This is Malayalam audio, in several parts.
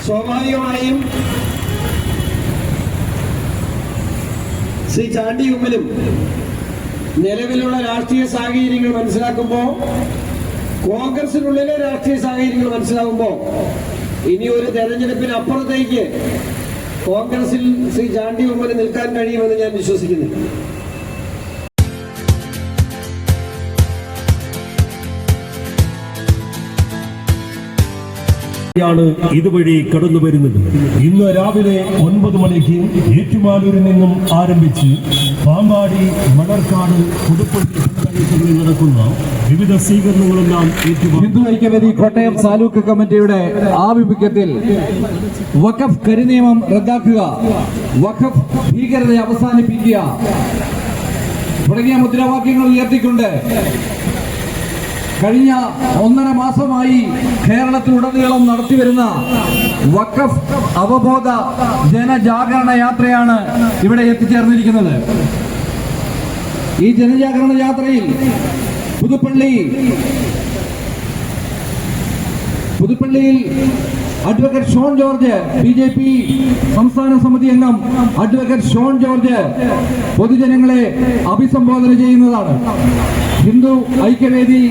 സ്വാഭാവികമായും ശ്രീ ചാണ്ടി ഉമ്മനും നിലവിലുള്ള രാഷ്ട്രീയ സാഹചര്യങ്ങൾ മനസ്സിലാക്കുമ്പോൾ, കോൺഗ്രസിനുള്ളിലെ രാഷ്ട്രീയ സാഹചര്യങ്ങൾ മനസ്സിലാകുമ്പോൾ ഇനി ഒരു തെരഞ്ഞെടുപ്പിന് അപ്പുറത്തേക്ക് കോൺഗ്രസിൽ ശ്രീ ചാണ്ടി ഉമ്മന് നിൽക്കാൻ കഴിയുമെന്ന് ഞാൻ വിശ്വസിക്കുന്നില്ല. ഇതുവഴി കടന്നു വരുന്നത്. ഇന്ന് രാവിലെ 9 മണിക്ക് ഏറ്റുമാനൂരിൽ നിന്നും ആരംഭിച്ച് പാമ്പാടി, മണർക്കാട്, പുതുപ്പള്ളി നടക്കുന്ന വിവിധ സ്വീകരണങ്ങളെല്ലാം ഹിന്ദു ഐക്യവേദി കോട്ടയം താലൂക്ക് കമ്മിറ്റിയുടെ ആഭിമുഖ്യത്തിൽ വഖഫ് കരിനിയമം റദ്ദാക്കുക, വഖഫ് ഭീകരത അവസാനിപ്പിക്കുക തുടങ്ങിയ മുദ്രാവാക്യങ്ങൾ ഉയർത്തിക്കൊണ്ട് കഴിഞ്ഞ 1.5 മാസമായി കേരളത്തിലുടനീളം നടത്തിവരുന്ന വഖഫ് അവബോധ ജനജാഗരണ യാത്രയാണ് ഇവിടെ എത്തിച്ചേർന്നിരിക്കുന്നത്. ഈ ജനജാഗരണ യാത്രയിൽ പുതുപ്പള്ളിയിൽ അഡ്വക്കേറ്റ് ഷോൺ ജോർജ്, BJP സംസ്ഥാന സമിതി അംഗം അഡ്വക്കേറ്റ് ഷോൺ ജോർജ് പൊതുജനങ്ങളെ അഭിസംബോധന ചെയ്യുന്നതാണ്. ഹിന്ദു ഐക്യവേദി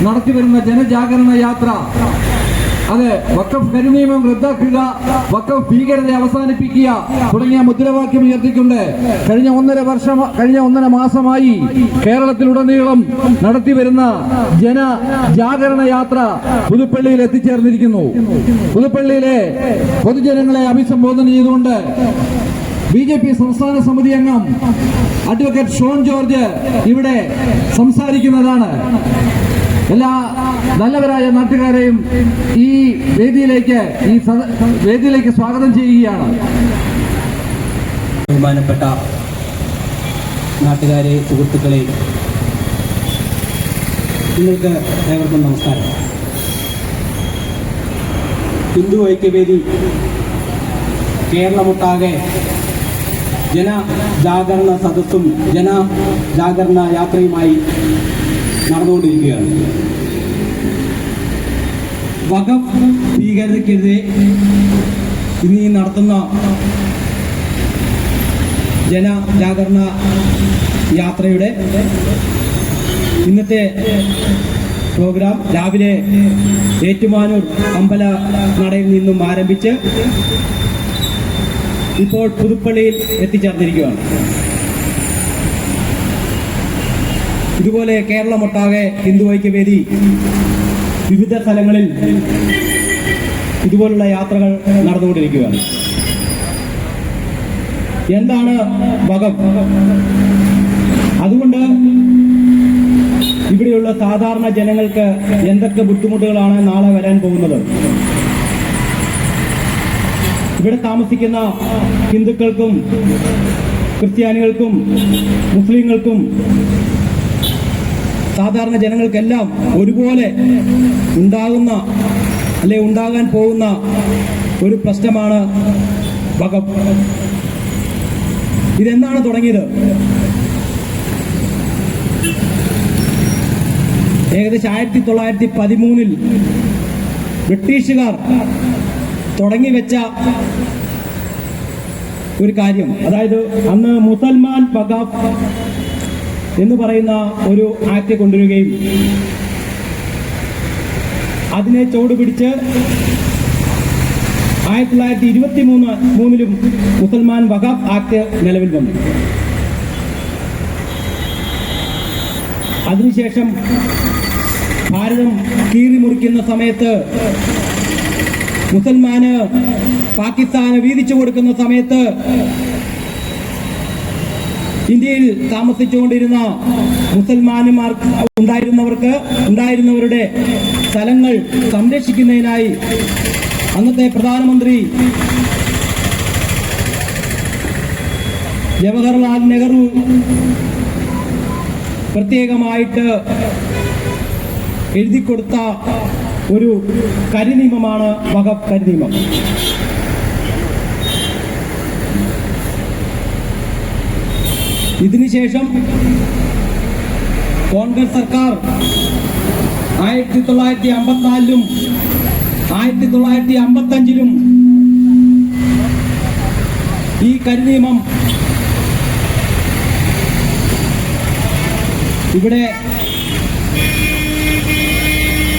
നടത്തിവരുന്ന ജനജാഗരണ യാത്ര അത് വഖഫ് കരിനിയമം റദ്ദാക്കുക, വഖഫ് ഭീകരത അവസാനിപ്പിക്കുക തുടങ്ങിയ മുദ്രാവാക്യം ഉയർത്തിക്കൊണ്ട് കഴിഞ്ഞ 1.5 മാസമായി കേരളത്തിലുടനീളം നടത്തിവരുന്ന ജനജാഗരണ യാത്ര പുതുപ്പള്ളിയിൽ എത്തിച്ചേർന്നിരിക്കുന്നു. പുതുപ്പള്ളിയിലെ പൊതുജനങ്ങളെ അഭിസംബോധന ചെയ്തുകൊണ്ട് BJP സംസ്ഥാന സമിതി അംഗം അഡ്വക്കേറ്റ് ഷോൺ ജോർജ് ഇവിടെ സംസാരിക്കുന്നതാണ്. എല്ലാ നല്ലവരായ നാട്ടുകാരെയും ഈ വേദിയിലേക്ക് സ്വാഗതം ചെയ്യുകയാണ്. ബഹുമാനപ്പെട്ട നാട്ടുകാരെ, സുഹൃത്തുക്കളെ, നിങ്ങൾക്ക് ഏവർക്കും നമസ്കാരം. ഹിന്ദു ഐക്യവേദി കേരളമൊട്ടാകെ ജനജാഗരണ സദസ്സും ജനജാഗരണ യാത്രയുമായി നടന്നുകൊണ്ടിരിക്കുകയാണ്. വഖഫ് ഭീകരതയ്ക്കെതിരെ ഇനി നടത്തുന്ന ജനജാഗരണ യാത്രയുടെ ഇന്നത്തെ പ്രോഗ്രാം രാവിലെ ഏറ്റുമാനൂർ അമ്പല നടയിൽ നിന്നും ആരംഭിച്ച് ഇപ്പോൾ പുതുപ്പള്ളിയിൽ എത്തിച്ചേർന്നിരിക്കുകയാണ്. ഇതുപോലെ കേരളമൊട്ടാകെ ഹിന്ദു ഐക്യവേദി വിവിധ സ്ഥലങ്ങളിൽ ഇതുപോലുള്ള യാത്രകൾ നടന്നുകൊണ്ടിരിക്കുകയാണ്. എന്താണ് വഖഫ്? അതുകൊണ്ട് ഇവിടെയുള്ള സാധാരണ ജനങ്ങൾക്ക് എന്തൊക്കെ ബുദ്ധിമുട്ടുകളാണ് നാളെ വരാൻ പോകുന്നത്? ഇവിടെ താമസിക്കുന്ന ഹിന്ദുക്കൾക്കും ക്രിസ്ത്യാനികൾക്കും മുസ്ലിങ്ങൾക്കും സാധാരണ ജനങ്ങൾക്കെല്ലാം ഒരുപോലെ ഉണ്ടാകാൻ പോകുന്ന ഒരു പ്രശ്നമാണ് വഖഫ്. ഇതെന്നാണ് തുടങ്ങിയത്? ഏകദേശം 1913 ബ്രിട്ടീഷുകാർ തുടങ്ങിവെച്ച ഒരു കാര്യം. അതായത് അന്ന് മുസൽമാൻ വഖഫ് എന്ന് പറയുന്ന ഒരു ആക്ട് കൊണ്ടുവരികയും അതിനെ ചുവടുപിടിച്ച് 1923 മുസൽമാൻ വഖഫ് ആക്ട് നിലവിൽ വന്നു. അതിനുശേഷം ഭാരതം കീറിമുറിക്കുന്ന സമയത്ത്, മുസൽമാന് പാകിസ്ഥാന് വീതിച്ചു കൊടുക്കുന്ന സമയത്ത് ഇന്ത്യയിൽ താമസിച്ചുകൊണ്ടിരുന്ന മുസൽമാന്മാർ ഉണ്ടായിരുന്നവരുടെ സ്ഥലങ്ങൾ സംരക്ഷിക്കുന്നതിനായി അന്നത്തെ പ്രധാനമന്ത്രി ജവഹർലാൽ നെഹ്റു പ്രത്യേകമായിട്ട് എഴുതിക്കൊടുത്ത ഒരു കരിനിയമമാണ് വഖഫ് കരിനിയമം. ഇതിനുശേഷം കോൺഗ്രസ് സർക്കാർ 1954 1955 കരിനിയമം ഇവിടെ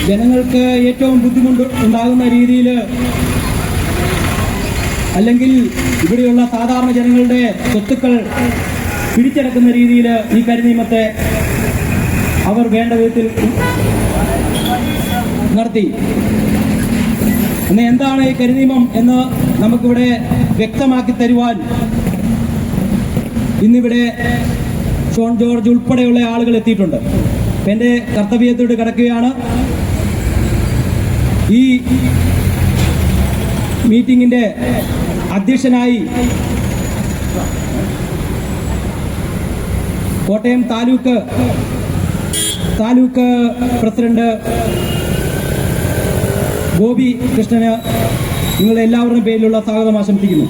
ജനങ്ങൾക്ക് ഏറ്റവും ബുദ്ധിമുട്ട് ഉണ്ടാകുന്ന രീതിയിൽ, അല്ലെങ്കിൽ ഇവിടെയുള്ള സാധാരണ ജനങ്ങളുടെ സ്വത്തുക്കൾ പിടിച്ചെടുക്കുന്ന രീതിയിൽ ഈ കരിനിയമത്തെ അവർ വേണ്ട വിധത്തിൽ നടത്തി. എന്താണ് ഈ കരിനിയമം എന്ന് നമുക്കിവിടെ വ്യക്തമാക്കി തരുവാൻ ഇന്നിവിടെ ഷോൺ ജോർജ് ഉൾപ്പെടെയുള്ള ആളുകൾ എത്തിയിട്ടുണ്ട്. എൻ്റെ കർത്തവ്യത്തോട് കിടക്കുകയാണ്. ഈ മീറ്റിംഗിന്റെ അധ്യക്ഷനായി കോട്ടയം താലൂക്ക് പ്രസിഡന്റ് ഗോപി കൃഷ്ണന് നിങ്ങളുടെ എല്ലാവരുടെയും പേരിലുള്ള സ്വാഗതം ആശംസിക്കുന്നു.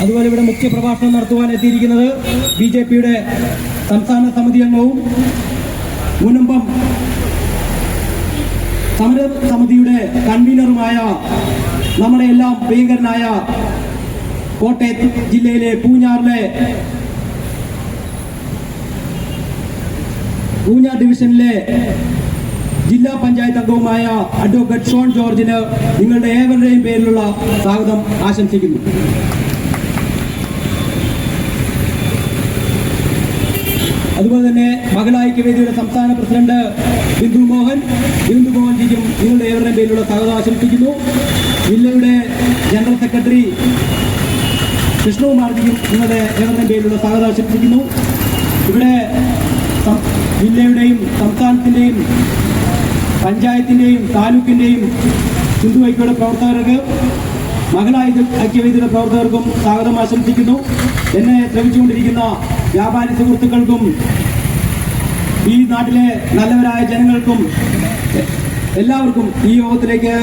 അതുപോലെ ഇവിടെ മുഖ്യപ്രഭാഷണം നടത്തുവാൻ എത്തിയിരിക്കുന്നത് BJPയുടെ സംസ്ഥാന സമിതി അംഗവും മുനമ്പം സമര സമിതിയുടെ കൺവീനറുമായ നമ്മുടെ എല്ലാം പ്രിയങ്കരനായ കോട്ടയം ജില്ലയിലെ പൂഞ്ഞാർ ഡിവിഷനിലെ ജില്ലാ പഞ്ചായത്ത് അംഗവുമായ അഡ്വക്കേറ്റ് ഷോൺ ജോർജിന് നിങ്ങളുടെ ഏവരുടെയും പേരിലുള്ള സ്വാഗതം ആശംസിക്കുന്നു. അതുപോലെ തന്നെ മഹിളാ ഐക്യവേദിയുടെ സംസ്ഥാന പ്രസിഡന്റ് ബിന്ദു മോഹൻജിക്കും നിങ്ങളുടെ ഏവരുടെയും പേരിലുള്ള സ്വാഗതം ആശംസിക്കുന്നു. ജില്ലയുടെ ജനറൽ സെക്രട്ടറി കൃഷ്ണകുമാർജിക്കും നിങ്ങളുടെ ഏവരുടെയും പേരിലുള്ള സ്വാഗതം ആശംസിക്കുന്നു. ഇവിടെ ജില്ലയുടെയും സംസ്ഥാനത്തിൻ്റെയും പഞ്ചായത്തിൻ്റെയും താലൂക്കിൻ്റെയും ഹിന്ദു ഐക്യയുടെ പ്രവർത്തകർക്ക്, മഹിളാ ഐക്യവേദിയുടെ പ്രവർത്തകർക്കും സ്വാഗതം ആശംസിക്കുന്നു. എന്നെ ശ്രമിച്ചുകൊണ്ടിരിക്കുന്ന വ്യാപാരി സുഹൃത്തുക്കൾക്കും ഈ നാട്ടിലെ നല്ലവരായ ജനങ്ങൾക്കും എല്ലാവർക്കും ഈ യോഗത്തിലേക്ക്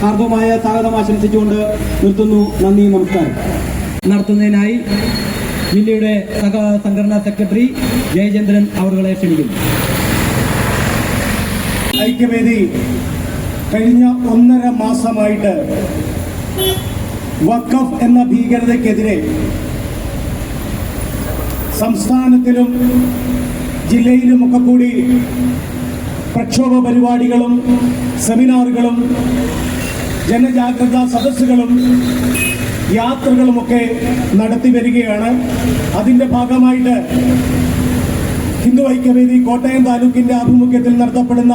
ഹാർദവമായ സ്വാഗതം ആശംസിച്ചുകൊണ്ട് നിർത്തുന്നു. നന്ദി, നമസ്കാരം. നടത്തുന്നതിനായി ജില്ലയുടെ സംഘടനാ സെക്രട്ടറി ജയചന്ദ്രൻ അവരുടെ ക്ഷണിക്കുന്നു. ഐക്യവേദി കഴിഞ്ഞ 1.5 മാസമായിട്ട് വഖഫ് എന്ന ഭീകരതയ്ക്കെതിരെ സംസ്ഥാനത്തിലും ജില്ലയിലുമൊക്കെ കൂടി പ്രക്ഷോഭ പരിപാടികളും സെമിനാറുകളും ജനജാഗ്രതാ സദസ്സുകളും യാത്രകളുമൊക്കെ നടത്തി വരികയാണ്. അതിൻ്റെ ഭാഗമായിട്ട് ഹിന്ദു ഐക്യവേദി കോട്ടയം താലൂക്കിന്റെ ആഭിമുഖ്യത്തിൽ നടത്തപ്പെടുന്ന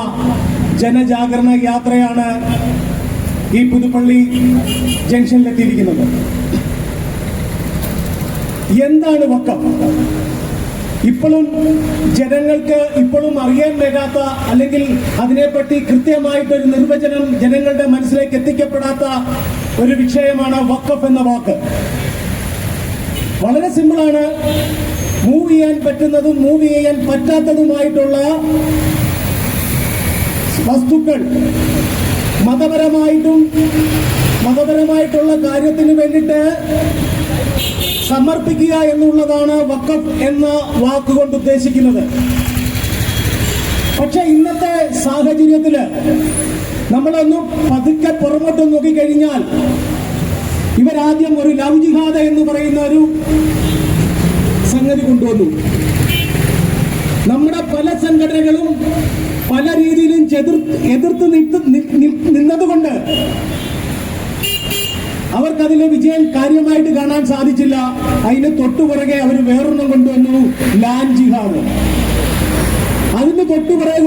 ജനജാഗരണ യാത്രയാണ് ഈ പുതുപ്പള്ളി ജംഗ്ഷനിലെത്തിയിരിക്കുന്നത്. എന്താണ് വഖഫ്? ഇപ്പോഴും ജനങ്ങൾക്ക് അറിയാൻ മേലാത്ത, അല്ലെങ്കിൽ അതിനെപ്പറ്റി കൃത്യമായിട്ടൊരു നിർവചനം ജനങ്ങളുടെ മനസ്സിലേക്ക് എത്തിക്കപ്പെടാത്ത ഒരു വിഷയമാണ് വഖഫ് എന്ന വാക്ക്. വളരെ സിമ്പിളാണ്. മൂവ് ചെയ്യാൻ പറ്റുന്നതും മൂവ് ചെയ്യാൻ പറ്റാത്തതുമായിട്ടുള്ള വസ്തുക്കൾ മതപരമായിട്ടുള്ള കാര്യത്തിന് വേണ്ടിയിട്ട് സമർപ്പിക്കുക എന്നുള്ളതാണ് വഖഫ് എന്ന വാക്കുകൊണ്ട് ഉദ്ദേശിക്കുന്നത്. പക്ഷെ ഇന്നത്തെ സാഹചര്യത്തില് നമ്മളൊന്ന് പതുക്കെ പുറമോട്ട് നോക്കിക്കഴിഞ്ഞാൽ ഇവരാദ്യം ഒരു ലവ് ജിഹാദ് എന്ന് പറയുന്ന ഒരു സംഗതി കൊണ്ടുവന്നു. നമ്മുടെ പല സംഘടനകളും പല രീതിയിലും എതിർത്ത് നിന്നതുകൊണ്ട് അവർക്കതിലെ വിജയം കാര്യമായിട്ട് കാണാൻ സാധിച്ചില്ല. അതിന് തൊട്ടുപിറകെ അവർ വേറൊന്നും കൊണ്ടുവന്നു, ലാൻഡ് ജിഹാദ്. അതിന്റെ തൊട്ടുപിറകെ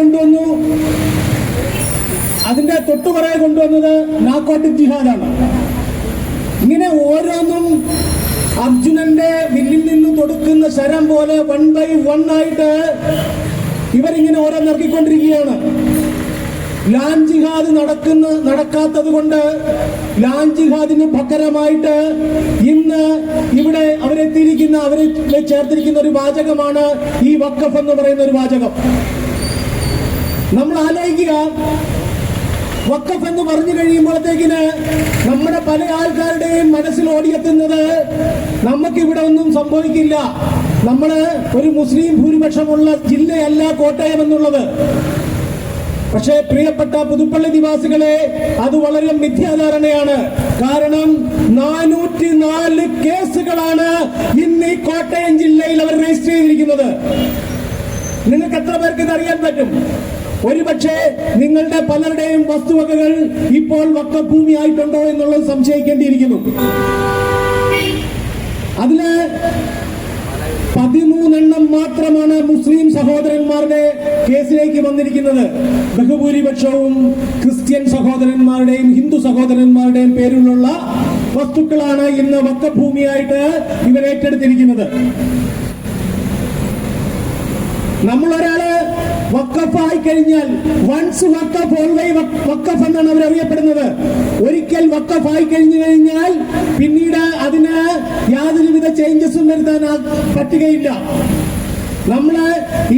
കൊണ്ടുവന്നത് നാർക്കോട്ടിക് ജിഹാദാണ്. ഇങ്ങനെ ഓരോന്നും അർജുനന്റെ വില്ലിൽ നിന്ന് തൊടുക്കുന്ന ശരം പോലെ 1 by 1 ആയിട്ട് ഇവരിങ്ങനെ ഓരോന്നിറക്കിക്കൊണ്ടിരിക്കുകയാണ്. ലാൻഡ് ജിഹാദ് നടക്കാത്തത് കൊണ്ട് ലാൻഡ് ജിഹാദിന് പകരമായിട്ട് ഇന്ന് ഇവിടെ അവരെ ചേർത്തിരിക്കുന്ന ഒരു വാചകമാണ് ഈ വഖഫ് എന്ന് പറയുന്ന ഒരു വാചകം. നമ്മൾ ആലോചിക്കുക, വഖഫ് എന്ന് പറഞ്ഞു കഴിയുമ്പോഴത്തേക്കിന് നമ്മുടെ പല ആൾക്കാരുടെയും മനസ്സിൽ ഓടിയെത്തുന്നത് നമുക്കിവിടെ ഒന്നും സംഭവിക്കില്ല, നമ്മള് ഒരു മുസ്ലിം ഭൂരിപക്ഷമുള്ള ജില്ലയല്ല കോട്ടയം എന്നുള്ളത്. പക്ഷേ പ്രിയപ്പെട്ട പുതുപ്പള്ളി നിവാസികളെ, അത് വളരെ മിഥ്യാധാരണയാണ്. കാരണം 404 കേസുകളാണ് ഇന്ന് ഈ കോട്ടയം ജില്ലയിൽ അവർ രജിസ്റ്റർ ചെയ്തിരിക്കുന്നത്. നിങ്ങൾക്ക് എത്ര പേർക്ക് ഇത് അറിയാൻ പറ്റും? ഒരുപക്ഷെ നിങ്ങളുടെ പലരുടെയും വസ്തുവകകൾ ഇപ്പോൾ വഖഫ് ഭൂമി ആയിട്ടുണ്ടോ എന്നുള്ളത് സംശയിക്കേണ്ടിയിരിക്കുന്നു. അതില് 13 മാത്രമാണ് മുസ്ലിം സഹോദരന്മാരുടെ കേസിലേക്ക് വന്നിരിക്കുന്നത്. ബഹുഭൂരിപക്ഷവും ക്രിസ്ത്യൻ സഹോദരന്മാരുടെയും ഹിന്ദു സഹോദരന്മാരുടെയും പേരിലുള്ള വസ്തുക്കളാണ് ഇന്ന് വഖഫ് ഭൂമിയായിട്ട് ഇവർ ഏറ്റെടുത്തിരിക്കുന്നത്. നമ്മളൊരാള് വഖഫായി കഴിഞ്ഞാൽ വൺസ് വഖഫ് ഓൾവേസ് വഖഫ് എന്നാണ് അവർ അറിയപ്പെടുന്നത്. ഒരിക്കൽ വഖഫായി കഴിഞ്ഞു കഴിഞ്ഞാൽ പിന്നീട് അതിന് യാതൊരുവിധ ചേഞ്ചസും വരുത്താൻ പറ്റുകയില്ല. നമ്മള്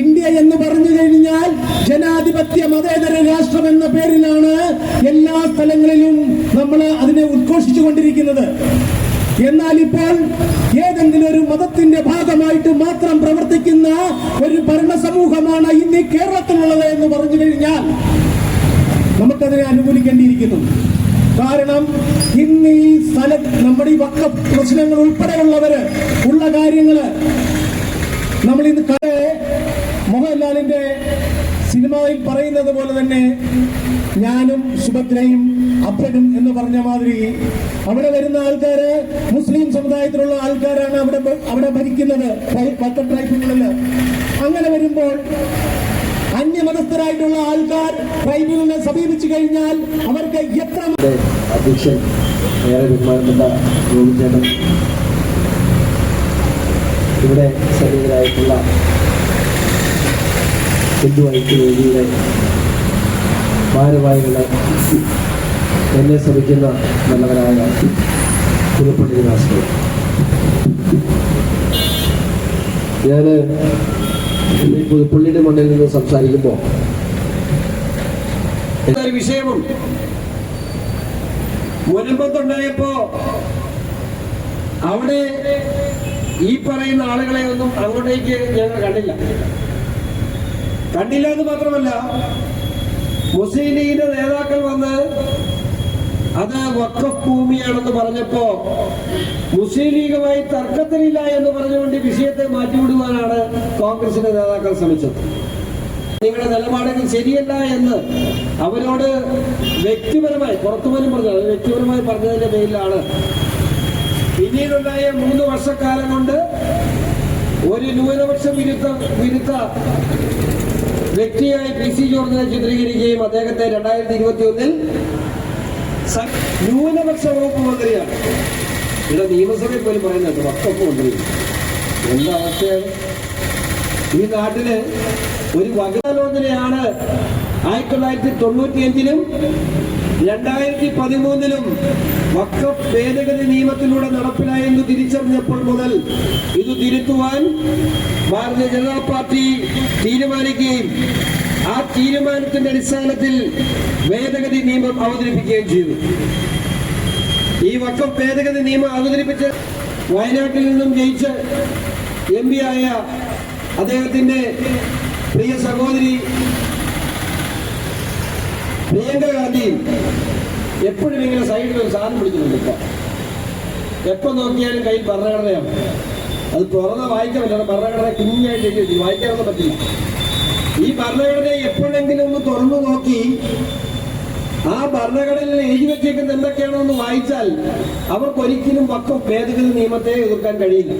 ഇന്ത്യ എന്ന് പറഞ്ഞു കഴിഞ്ഞാൽ ജനാധിപത്യ മതേതര രാഷ്ട്രം എന്ന പേരിലാണ് എല്ലാ സ്ഥലങ്ങളിലും നമ്മൾ അതിനെ ഉദ്ഘോഷിച്ചുകൊണ്ടിരിക്കുന്നത്. എന്നാൽ ഇപ്പോൾ ഏതെങ്കിലും ഒരു മതത്തിന്റെ ഭാഗമായിട്ട് മാത്രം പ്രവർത്തിക്കുന്ന ഒരു ഭരണ സമൂഹമാണ് ഇന്ന് കേരളത്തിലുള്ളത് എന്ന് പറഞ്ഞു കഴിഞ്ഞാൽ നമുക്കതിനെ അനുകൂലിക്കേണ്ടിയിരിക്കുന്നു. കാരണം ഇന്ന് ഈ നമ്മുടെ ഈ വഖഫ് പ്രശ്നങ്ങൾ ഉൾപ്പെടെയുള്ളവര് ഉള്ള കാര്യങ്ങള് നമ്മൾ ഇന്ന് മോഹൻലാലിന്റെ സിനിമയിൽ പറയുന്നത് പോലെ തന്നെ ഞാനും സുഭദ്രയും അപ്പനും എന്ന് പറഞ്ഞ മാതിരി അവിടെ വരുന്ന ആൾക്കാര് മുസ്ലിം സമുദായത്തിലുള്ള ആൾക്കാരാണ് അവിടെ ഭരിക്കുന്നത് വഖഫ് ട്രൈബ്യൂണലില്. അങ്ങനെ വരുമ്പോൾ അന്യമതസ്ഥരായിട്ടുള്ള ആൾക്കാർ ട്രൈബ്യൂണലിനെ സമീപിച്ചു കഴിഞ്ഞാൽ അവർക്ക് എത്ര അധ്യക്ഷൻ ഏറെ ബഹുമാനപ്പെട്ട ഗോവിന്ദേട്ടൻ, ഇവിടെ സന്നിഹിതരായിട്ടുള്ള ഹിന്ദു ഐക്യവേദിയുടെ ഭാരവാഹികളെ, എന്നെ ശ്രമിക്കുന്ന നല്ലവരായ പുതുപ്പള്ളി നിവാസികൾ, ഞാൻ ഈ പുതുപ്പള്ളിയുടെ മണ്ണിൽ നിന്ന് സംസാരിക്കുമ്പോൾ ഒരു വിഷയമുണ്ട്. മുൻപത്തുണ്ടായപ്പോ അവിടെ ഈ പറയുന്ന ആളുകളെ ഒന്നും അങ്ങോട്ടേക്ക് ഞങ്ങൾ കണ്ടില്ല എന്ന് മാത്രമല്ല, മുസ്ലിം ലീഗിന്റെ നേതാക്കൾ വന്ന് അത് വഖഫ് ഭൂമിയാണെന്ന് പറഞ്ഞപ്പോ മുസ്ലിം ലീഗുമായി തർക്കത്തിലില്ല എന്ന് പറഞ്ഞുകൊണ്ട് വിഷയത്തെ മാറ്റിവിടുവാനാണ് കോൺഗ്രസിന്റെ നേതാക്കൾ ശ്രമിച്ചത്. നിങ്ങളുടെ നിലപാടുകൾ ശരിയല്ല എന്ന് അവരോട് വ്യക്തിപരമായി പുറത്തുപോലും പറഞ്ഞത്, വ്യക്തിപരമായി പറഞ്ഞതിന്റെ പേരിലാണ് പിന്നീടുണ്ടായ 3 വർഷക്കാലം കൊണ്ട് ഒരു ന്യൂനപക്ഷ വിരുദ്ധ വ്യക്തിയായി PC ജോർജിനെ ചിത്രീകരിക്കുകയും അദ്ദേഹത്തെ 2021 ന്യൂനപക്ഷ വകുപ്പ് മന്ത്രിയാണ്. ഇവിടെ നിയമസഭയിൽ പോലും പറയുന്നത് വഖഫ് മന്ത്രി. എന്താ അവസ്ഥയാണ് ഈ നാട്ടില്? ഒരു വകാലോചനയാണ് 1995-ലും 2013-ലും വഖഫ് ഭേദഗതി നിയമത്തിലൂടെ നടപ്പിലായെന്ന് തിരിച്ചറിഞ്ഞപ്പോൾ മുതൽ ഇത് തിരുത്തുവാൻ ഭാരതീയ ജനതാ പാർട്ടി തീരുമാനിക്കുകയും ആ തീരുമാനത്തിന്റെ അടിസ്ഥാനത്തിൽ ഭേദഗതി നിയമം അവതരിപ്പിക്കുകയും ചെയ്തു. ഈ വഖഫ് ഭേദഗതി നിയമം അവതരിപ്പിച്ച് വയനാട്ടിൽ നിന്നും ജയിച്ച് MP ആയ അദ്ദേഹത്തിന്റെ പ്രിയ സഹോദരി പ്രിയങ്ക ഗാന്ധി എപ്പോഴും ഇങ്ങനെ സൈഡിൽ ഒരു സാധനം പിടിക്കുന്നുണ്ട്. എപ്പോ നോക്കിയാലും കയ്യിൽ ഭരണഘടനയാണ്. അത് തുറന്ന് വായിക്കാൻ പറ്റില്ല. ഭരണഘടന കുഞ്ഞായിട്ട് എഴുതി വായിക്കാനൊന്നും പറ്റില്ല. ഈ ഭരണഘടനയെ എപ്പോഴെങ്കിലും ഒന്ന് തുറന്നു നോക്കി ആ ഭരണഘടനയിൽ എഴുതി വെച്ചേക്കുന്ന എന്തൊക്കെയാണോ ഒന്ന് വായിച്ചാൽ അവർക്കൊരിക്കലും വഖഫ് ഭേദഗതി നിയമത്തെ എതിർക്കാൻ കഴിയില്ല.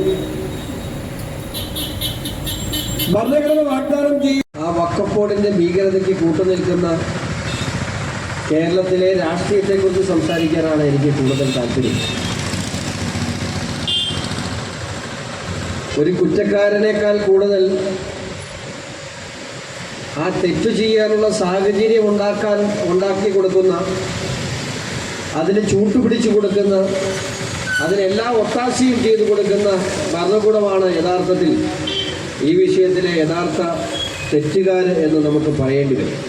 ഭരണഘടന വാഗ്ദാനം ചെയ്യും. ആ വഖഫ് ബോർഡിന്റെ ഭീകരതയ്ക്ക് കൂട്ടുനിൽക്കുന്ന കേരളത്തിലെ രാഷ്ട്രീയത്തെക്കുറിച്ച് സംസാരിക്കാനാണ് എനിക്ക് കൂടുതൽ താല്പര്യം. ഒരു കുറ്റക്കാരനേക്കാൾ കൂടുതൽ ആ തെറ്റ് ചെയ്യാനുള്ള സാഹചര്യം ഉണ്ടാക്കി കൊടുക്കുന്ന, അതിന് ചൂട്ടുപിടിച്ചു കൊടുക്കുന്ന, അതിനെല്ലാ ഒത്താശയും ചെയ്തു കൊടുക്കുന്ന ഭരണകൂടമാണ് യഥാർത്ഥത്തിൽ ഈ വിഷയത്തിലെ യഥാർത്ഥ തെറ്റുകാര് എന്ന് നമുക്ക് പറയേണ്ടി വരും.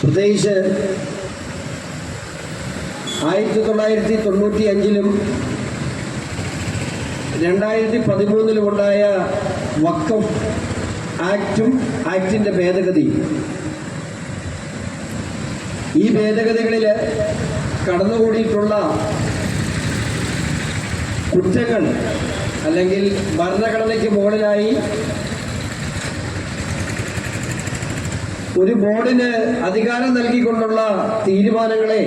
പ്രത്യേകിച്ച് 1995-ലും 2013-ലും ഉണ്ടായ വഖഫ് ആക്ടിന്റെ ഭേദഗതി, ഈ ഭേദഗതികളിൽ കടന്നുകൂടിയിട്ടുള്ള കുറ്റങ്ങൾ അല്ലെങ്കിൽ ഭരണഘടനയ്ക്ക് മുകളിലായി ഒരു ബോർഡിന് അധികാരം നൽകിക്കൊണ്ടുള്ള തീരുമാനങ്ങളെ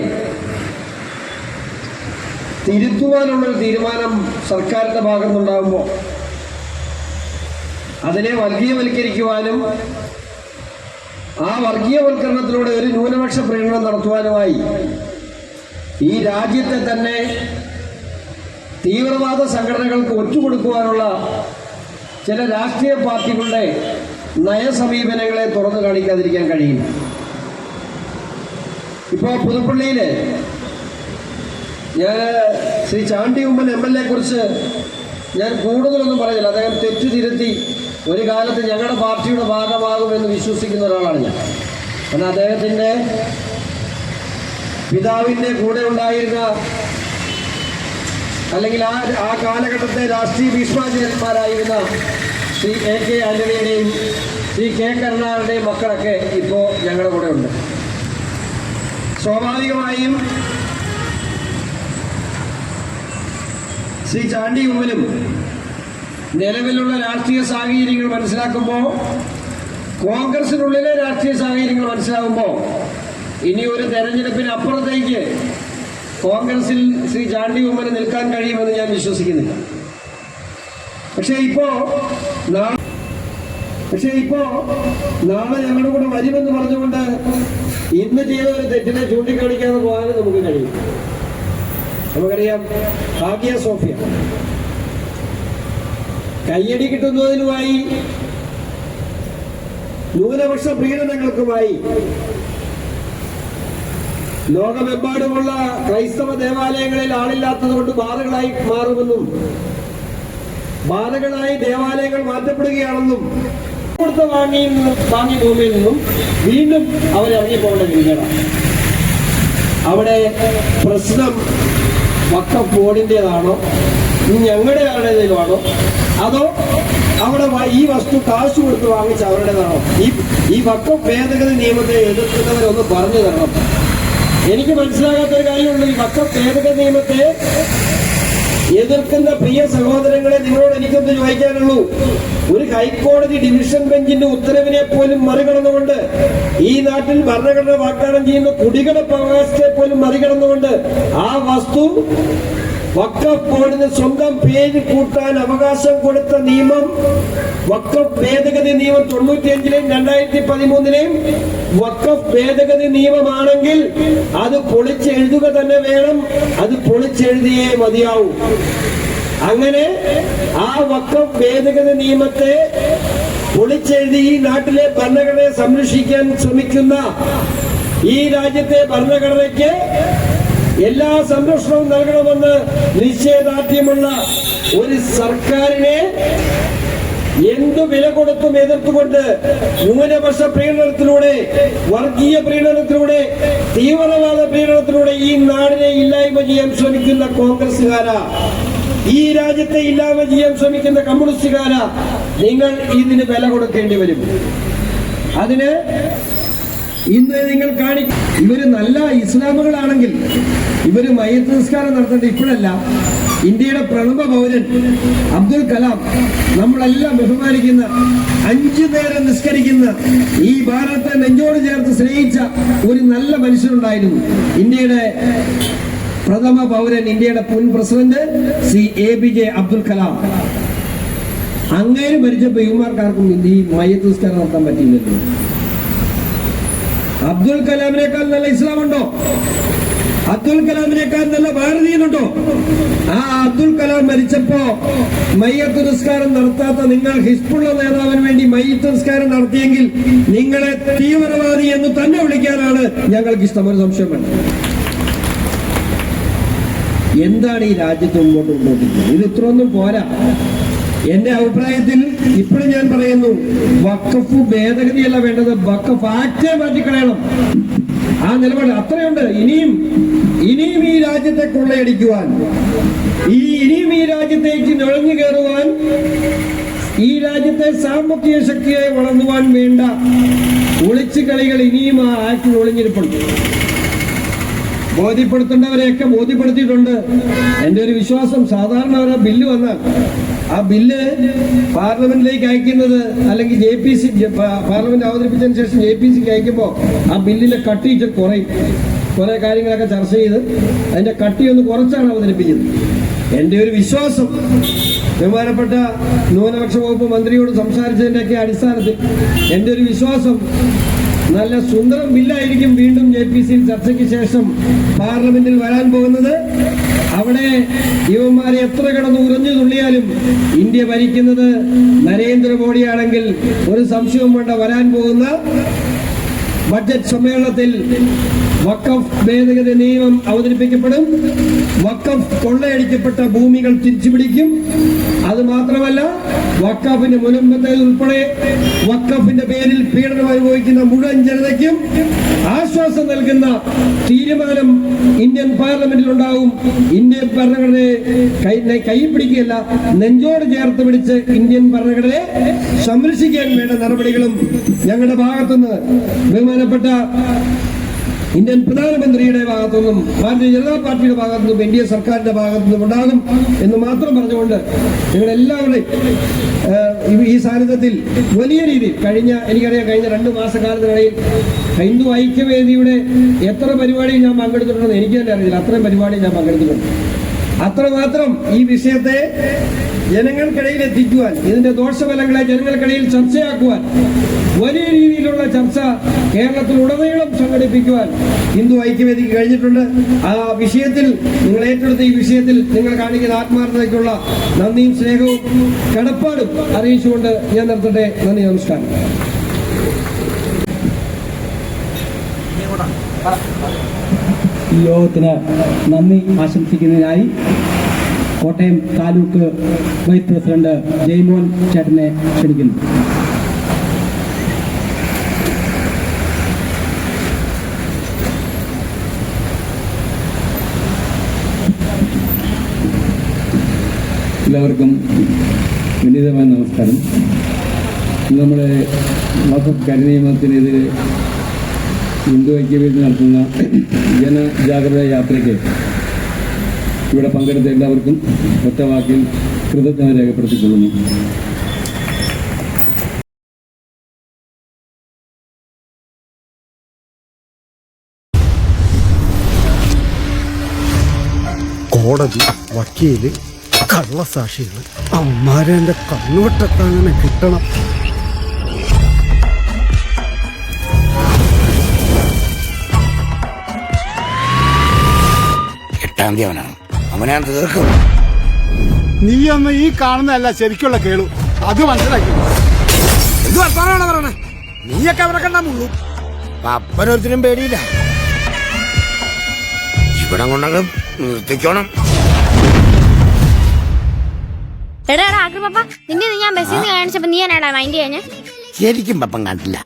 തിരുത്തുവാനുള്ളൊരു തീരുമാനം സർക്കാരിന്റെ ഭാഗത്തുനിന്നുണ്ടാകുമ്പോൾ അതിനെ വർഗീയവൽക്കരിക്കുവാനും ആ വർഗീയവൽക്കരണത്തിലൂടെ ഒരു ന്യൂനപക്ഷ പ്രകടനം നടത്തുവാനുമായി ഈ രാജ്യത്തെ തന്നെ തീവ്രവാദ സംഘടനകൾക്ക് ഒറ്റുകൊടുക്കുവാനുള്ള ചില രാഷ്ട്രീയ പാർട്ടികളുടെ നയസമീപനങ്ങളെ തുറന്നു കാണിക്കാതിരിക്കാൻ കഴിയില്ല. ഇപ്പോൾ പുതുപ്പള്ളിയില് ഞാൻ ശ്രീ ചാണ്ടി ഉമ്മൻ MLA കുറിച്ച് ഞാൻ കൂടുതലൊന്നും പറയുന്നില്ല. അദ്ദേഹം തെറ്റു തിരുത്തി ഒരു കാലത്ത് ഞങ്ങളുടെ പാർട്ടിയുടെ ഭാഗമാകുമെന്ന് വിശ്വസിക്കുന്ന ഒരാളാണ് ഞാൻ. കാരണം അദ്ദേഹത്തിൻ്റെ പിതാവിൻ്റെ കൂടെ ഉണ്ടായിരുന്ന അല്ലെങ്കിൽ ആ കാലഘട്ടത്തെ രാഷ്ട്രീയ ഭീഷ്മാചാര്യന്മാരായിരുന്ന ശ്രീ AK ആന്റണിയുടെയും ശ്രീ K കരുണാകരന്റെയും മക്കളൊക്കെ ഇപ്പോൾ ഞങ്ങളുടെ കൂടെ ഉണ്ട്. സ്വാഭാവികമായും ശ്രീ ചാണ്ടി ഉമ്മനും നിലവിലുള്ള രാഷ്ട്രീയ സാഹചര്യങ്ങൾ മനസ്സിലാക്കുമ്പോൾ, കോൺഗ്രസിനുള്ളിലെ രാഷ്ട്രീയ സാഹചര്യങ്ങൾ മനസ്സിലാകുമ്പോൾ ഇനി ഒരു തെരഞ്ഞെടുപ്പിന് അപ്പുറത്തേക്ക് കോൺഗ്രസിൽ ശ്രീ ചാണ്ടി ഉമ്മന് നിൽക്കാൻ കഴിയുമെന്ന് ഞാൻ വിശ്വസിക്കുന്നില്ല. പക്ഷേ ഇപ്പോ നാളെ ഞങ്ങളുടെ കൂടെ വരുമെന്ന് പറഞ്ഞുകൊണ്ട് ഇന്ന് ചെയ്ത ഒരു തെറ്റിനെ ചൂണ്ടിക്കാണിക്കാതെ പോകാനും നമുക്ക് കഴിയും. നമുക്കറിയാം, ഹാഗിയ സോഫിയ കയ്യടി കിട്ടുന്നതിനുമായി ന്യൂനപക്ഷ പീഡനങ്ങൾക്കുമായി ലോകമെമ്പാടുമുള്ള ക്രൈസ്തവ ദേവാലയങ്ങളിൽ ആളില്ലാത്തത് കൊണ്ട് ബാധകളായി മാറുമെന്നും ബാധകളായി ദേവാലയങ്ങൾ മാറ്റപ്പെടുകയാണെന്നും കൊടുത്ത വാങ്ങിയ ഭൂമിയിൽ നിന്നും വീണ്ടും അവരിറങ്ങിപ്പോകേണ്ട രീതികളാണ്. അവിടെ പ്രശ്നം വഖഫ് ബോർഡിൻ്റെതാണോ ഞങ്ങളുടെ ആരുടേതാണോ അതോ അവിടെ ഈ വസ്തു കാശ് കൊടുത്ത് വാങ്ങിച്ച അവരുടേതാണോ? ഈ വഖഫ് ഭേദഗതി നിയമത്തെ എതിർക്കുന്നവരൊന്ന് പറഞ്ഞു തരണം. എനിക്ക് മനസ്സിലാകാത്തൊരു കാര്യമുള്ളൂ. ഈ വഖഫ് ഭേദഗതി നിയമത്തെ എതിർക്കുന്ന പ്രിയ സഹോദരങ്ങളെ, നിങ്ങളോട് എനിക്കൊന്ന് ചോദിക്കാനുള്ളൂ. ഒരു ഹൈക്കോടതി ഡിവിഷൻ ബെഞ്ചിന്റെ ഉത്തരവിനെ പോലും മറികടന്നുകൊണ്ട്, ഈ നാട്ടിൽ ഭരണഘടന വാഗ്ദാനം ചെയ്യുന്ന കുടികിടപ്പ് അവകാശത്തെ പോലും മറികടന്നുകൊണ്ട് ആ വസ്തു വഖഫ് ബോർഡിന് സ്വന്തം പേര് കൂട്ടാൻ അവകാശം കൊടുത്ത നിയമം, വഖഫ് ഭേദഗതി നിയമം 95-ലെയും 2013-ലെയും വഖഫ് ഭേദഗതി നിയമമാണെങ്കിൽ അത് പൊളിച്ചെഴുതുക തന്നെ വേണം. അത് പൊളിച്ചെഴുതിയേ മതിയാവൂ. അങ്ങനെ ആ വഖഫ് ഭേദഗതി നിയമത്തെ പൊളിച്ചെഴുതി ഈ നാട്ടിലെ ഭരണഘടനയെ സംരക്ഷിക്കാൻ ശ്രമിക്കുന്ന ഈ രാജ്യത്തെ ഭരണഘടനയ്ക്ക് എല്ലാ സംരക്ഷണവും നൽകണമെന്ന് നിശ്ചയദാർഢ്യമുള്ള ഒരു സർക്കാരിനെ എന്തു വില കൊടുത്തും എതിർത്തുകൊണ്ട് ന്യൂനപക്ഷ പ്രീണനത്തിലൂടെ, വർഗീയ പ്രീണനത്തിലൂടെ, തീവ്രവാദ പ്രീണനത്തിലൂടെ ഈ നാടിനെ ഇല്ലായ്മ ചെയ്യാൻ ശ്രമിക്കുന്ന കോൺഗ്രസുകാരാ, ഈ രാജ്യത്തെ ഇല്ലായ്മ ചെയ്യാൻ ശ്രമിക്കുന്ന കമ്മ്യൂണിസ്റ്റുകാരാ, നിങ്ങൾ ഇതിന് വില കൊടുക്കേണ്ടി വരും. അതിന് ഇന്ന് നിങ്ങൾ കാണിക്കും. ഇവര് നല്ല ഇസ്ലാമുകളാണെങ്കിൽ ഇവര് മയ്യത്ത് നിസ്കാരം നടത്തേണ്ട ഇപ്പോഴല്ല. ഇന്ത്യയുടെ പ്രണബ പൗരൻ അബ്ദുൽ കലാം, നമ്മളെല്ലാം ബഹുമാനിക്കുന്ന, 5 നേരം നിസ്കരിക്കുന്ന, ഈ ഭാരതത്തെ നെഞ്ചോട് ചേർത്ത് സ്നേഹിച്ച ഒരു നല്ല മനുഷ്യനുണ്ടായിരുന്നു. ഇന്ത്യയുടെ പ്രഥമ പൗരൻ, ഇന്ത്യയുടെ മുൻ പ്രസിഡന്റ് ശ്രീ APJ അബ്ദുൽ കലാം. അങ്ങേര് മരിച്ചപ്പോ യുവമാർക്കാർക്കും ഈ മയ്യത്ത് നിസ്കാരം നടത്താൻ പറ്റിയില്ലല്ലോ. അബ്ദുൽ കലാമിനേക്കാൾ നല്ല ഇസ്ലാമുണ്ടോ? അബ്ദുൽ കലാമിനേക്കാൾ നല്ല ഭാരതീയനുണ്ടോ? ആ അബ്ദുൽ കലാം മരിച്ചപ്പോ മയ്യത്ത് നിസ്കാരം നടത്താത്ത നിങ്ങൾ ഹിസ്ബുള്ള നേതാവിന് വേണ്ടി മയ്യത്ത് നിസ്കാരം നടത്തിയെങ്കിൽ നിങ്ങളെ തീവ്രവാദി എന്ന് തന്നെ വിളിക്കാനാണ് ഞങ്ങൾക്ക് ഇഷ്ടം. ഒരു സംശയം വേണ്ട. എന്താണ് ഈ രാജ്യത്ത് മുമ്പോട്ട് കൊണ്ടുപോകുന്നത്? ഇത് ഇത്രയൊന്നും പോരാ. എന്റെ അഭിപ്രായത്തിൽ ഇപ്പോഴും ഞാൻ പറയുന്നു, വഖഫ് ഭേദഗതിയല്ല വേണ്ടത്, വഖഫ് ആക്ടേ മാറ്റിക്കളയണം. ആ നിലപാട് അത്രയുണ്ട്. ഇനിയും ഈ രാജ്യത്തെ കൊള്ളയടിക്കുവാൻ, ഇനിയും ഈ രാജ്യത്തേക്ക് നുഴഞ്ഞു കയറുവാൻ, ഈ രാജ്യത്തെ സാമ്പത്തിക ശക്തിയായി വളർന്നുവാൻ വേണ്ട ഒളിച്ചു കളികൾ ഇനിയും ആ ആക്ടിൽ ഒളിഞ്ഞിരിപ്പുണ്ട്. ബോധ്യപ്പെടുത്തേണ്ടവരെയൊക്കെ ബോധ്യപ്പെടുത്തിയിട്ടുണ്ട്. എൻ്റെ ഒരു വിശ്വാസം, സാധാരണ ഒരു ബില്ല് വന്നാൽ ആ ബില്ല് പാർലമെന്റിലേക്ക് അയക്കുന്നത്, അല്ലെങ്കിൽ JPC പാർലമെന്റ് അവതരിപ്പിച്ചതിന് ശേഷം JPCക്ക് അയക്കുമ്പോൾ ആ ബില്ലിന്റെ കട്ടി ഇച്ചിരി കുറയും. കുറെ കാര്യങ്ങളൊക്കെ ചർച്ച ചെയ്ത് അതിന്റെ കട്ടി ഒന്ന് കുറച്ചാണ് അവതരിപ്പിക്കുന്നത്. എൻ്റെ ഒരു വിശ്വാസം, ബഹുമാനപ്പെട്ട ന്യൂനപക്ഷ വകുപ്പ് മന്ത്രിയോട് സംസാരിച്ചതിൻ്റെയൊക്കെ അടിസ്ഥാനത്തിൽ എൻ്റെ ഒരു വിശ്വാസം, നല്ല സുന്ദരം ബില്ലായിരിക്കും വീണ്ടും JPC ചർച്ചയ്ക്ക് ശേഷം പാർലമെന്റിൽ വരാൻ പോകുന്നത്. അവിടെ യുവന്മാരെ എത്ര കിടന്ന് ഉറഞ്ഞു തുള്ളിയാലും ഇന്ത്യ ഭരിക്കുന്നത് നരേന്ദ്രമോദിയാണെങ്കിൽ ഒരു സംശയവും വേണ്ട, വരാൻ പോകുന്ന ബഡ്ജറ്റ് സമ്മേളനത്തിൽ വഖഫ് ഭേദഗതി നിയമം അവതരിപ്പിക്കപ്പെടും. വഖഫ് കൊള്ളയടിക്കപ്പെട്ട ഭൂമികൾ തിരിച്ചുപിടിക്കും. അത് മാത്രമല്ല, വഖഫിന്റെ മുൻപത്തേതുൾപ്പെടെ വഖഫിന്റെ പേരിൽ പീഡനം അനുഭവിക്കുന്ന മുഴുവൻ ജനതയ്ക്കും ആശ്വാസം നൽകുന്ന തീരുമാനം ഇന്ത്യൻ പാർലമെന്റിൽ ഉണ്ടാകും. ഇന്ത്യൻ ഭരണഘടനയെ കൈ പിടിക്കുകയല്ല, നെഞ്ചോട് ചേർത്ത് പിടിച്ച് ഇന്ത്യൻ ഭരണഘടനയെ സംരക്ഷിക്കാൻ വേണ്ട നടപടികളും ഞങ്ങളുടെ ഭാഗത്തുനിന്ന്, ബഹുമാനപ്പെട്ട ഇന്ത്യൻ പ്രധാനമന്ത്രിയുടെ ഭാഗത്തുനിന്നും ഭാരതീയ ജനതാ പാർട്ടിയുടെ ഭാഗത്തുനിന്നും NDA സർക്കാരിന്റെ ഭാഗത്തുനിന്നും ഉണ്ടാകും എന്ന് മാത്രം പറഞ്ഞുകൊണ്ട് നിങ്ങളെല്ലാവരുടെയും ഈ സാന്നിധ്യത്തിൽ വലിയ രീതിയിൽ എനിക്കറിയാം കഴിഞ്ഞ 2 മാസക്കാലത്തിനിടയിൽ ഹിന്ദു ഐക്യവേദിയുടെ എത്ര പരിപാടിയിൽ ഞാൻ പങ്കെടുത്തിട്ടുണ്ടെന്ന് എനിക്ക് തന്നെ അറിയില്ല. അത്രയും പരിപാടിയിൽ ഞാൻ പങ്കെടുത്തിട്ടുണ്ട്. അത്രമാത്രം ഈ വിഷയത്തെ ജനങ്ങൾക്കിടയിൽ എത്തിക്കുവാൻ, ഇതിന്റെ ദോഷഫലങ്ങളെ ജനങ്ങൾക്കിടയിൽ ചർച്ചയാക്കുവാൻ, വലിയ രീതിയിലുള്ള ചർച്ച കേരളത്തിലുടനീളം സംഘടിപ്പിക്കുവാൻ ഹിന്ദു ഐക്യവേദിക്ക് കഴിഞ്ഞിട്ടുണ്ട്. ആ വിഷയത്തിൽ നിങ്ങൾ ഏറ്റെടുത്ത ഈ വിഷയത്തിൽ നിങ്ങൾ കാണിക്കുന്ന ആത്മാർത്ഥതയ്ക്കുള്ള നന്ദിയും സ്നേഹവും കടപ്പാടും അറിയിച്ചുകൊണ്ട് ഞാൻ നിർത്തട്ടെ. നന്ദി, നമസ്കാരം. ഈ യോഗത്തിന് നന്ദി ആശംസിക്കുന്നതിനായി കോട്ടയം താലൂക്ക് വൈസ് പ്രസിഡന്റ് ജയ്മോൻ ചേട്ടനെ ക്ഷണിക്കുന്നു. എല്ലാവർക്കും വിനീതമായ നമസ്കാരം. നമ്മുടെ വഖഫ് കരിനിയമത്തിനെതിരെ ഹിന്ദു ഐക്യവേദി നടത്തുന്ന ജനജാഗ്രത യാത്രയ്ക്ക് ഇവിടെ പങ്കെടുത്ത എല്ലാവർക്കും ഒറ്റവാക്കിൽ കൃതജ്ഞത രേഖപ്പെടുത്തിക്കൊള്ളുന്നു. കോടതി, വക്കീല്, കള്ളസാക്ഷികൾ, അമ്മാരെ എൻ്റെ കണ്ണുവട്ടത്തങ്ങനെ കിട്ടണം. അവനെ തീർക്കും. നീ ഒന്ന് ഈ കാണുന്നതല്ല ശരിക്കുള്ള കേളു, അത് മനസ്സിലാക്കി. എന്ത് വർത്താനാണ് പറയണേ? നീയൊക്കെ അവരെ കണ്ടാ മുള്ളൂ. അപ്പനൊരുത്തിനും പേടിയില്ല. ഇവിടെ കൊണ്ടങ്ങ് നിർത്തിക്കോണം. എടാ ആഗ്രഹ പപ്പ, നിന്നെ ഞാൻ ബസ്സിൽ നിന്ന് കാണിച്ചപ്പോ നീ എന്നാടാ മൈൻഡ് ചെയ്യാൻ? ശരിക്കും പപ്പം കണ്ടില്ല.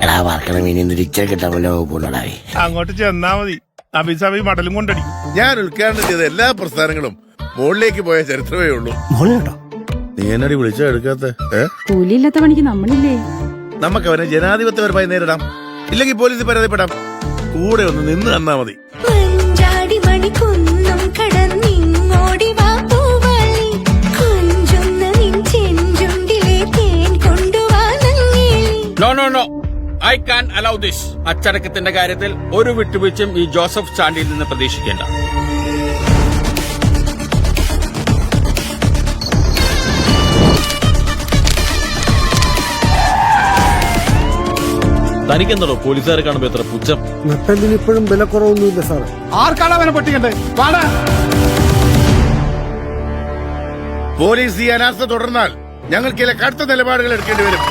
എടാ വർക്കണം ഇനി ഇച്ചിരി കിട്ടാൻ വല്ല വകുപ്പുണ്ടാവേ. അങ്ങോട്ട് ചെന്നാ മതി, അഭിസാബി മടലും കൊണ്ടടിക്കും. ഞാൻ ഉദ്ഘാടനം ചെയ്ത എല്ലാ പ്രസ്ഥാനങ്ങളും മുകളിലേക്ക് പോയ ചരിത്രമേ ഉള്ളൂ. മോളിലുണ്ടോ? നീ എന്നടി വിളിച്ചാ എടുക്കാത്ത? കൂലിയില്ലാത്ത പണിക്ക് നമ്മളില്ലേ? നമുക്ക് അവനെ ജനാധിപത്യപരമായി നേരിടാം, ഇല്ലെങ്കിൽ പോലീസിൽ പരാതിപ്പെടാം. കൂടെ ഒന്ന് നിന്ന് തന്നാ മതി. I can't allow this. അച്ചടക്കത്തിന്റെ കാര്യത്തിൽ ഒരു വിട്ടുവീഴ്ചയും ഈ ജോസഫ് ചാണ്ടിയിൽ നിന്ന് പ്രതീക്ഷിക്കേണ്ട. തനിക്കെന്തോ പോലീസുകാരെ കാണുമ്പോ എത്ര പുച്ഛം? നട്ടലിന് ഇപ്പോഴും വില കുറവൊന്നുമില്ല സാർ. ആർക്കാണ് അവനെ പൊട്ടിക്കണ്ടേ? പോലീസ് ഈ അനാസ്ഥ തുടർന്നാൽ ഞങ്ങൾക്ക് ചില കടുത്ത നിലപാടുകൾ എടുക്കേണ്ടി വരും.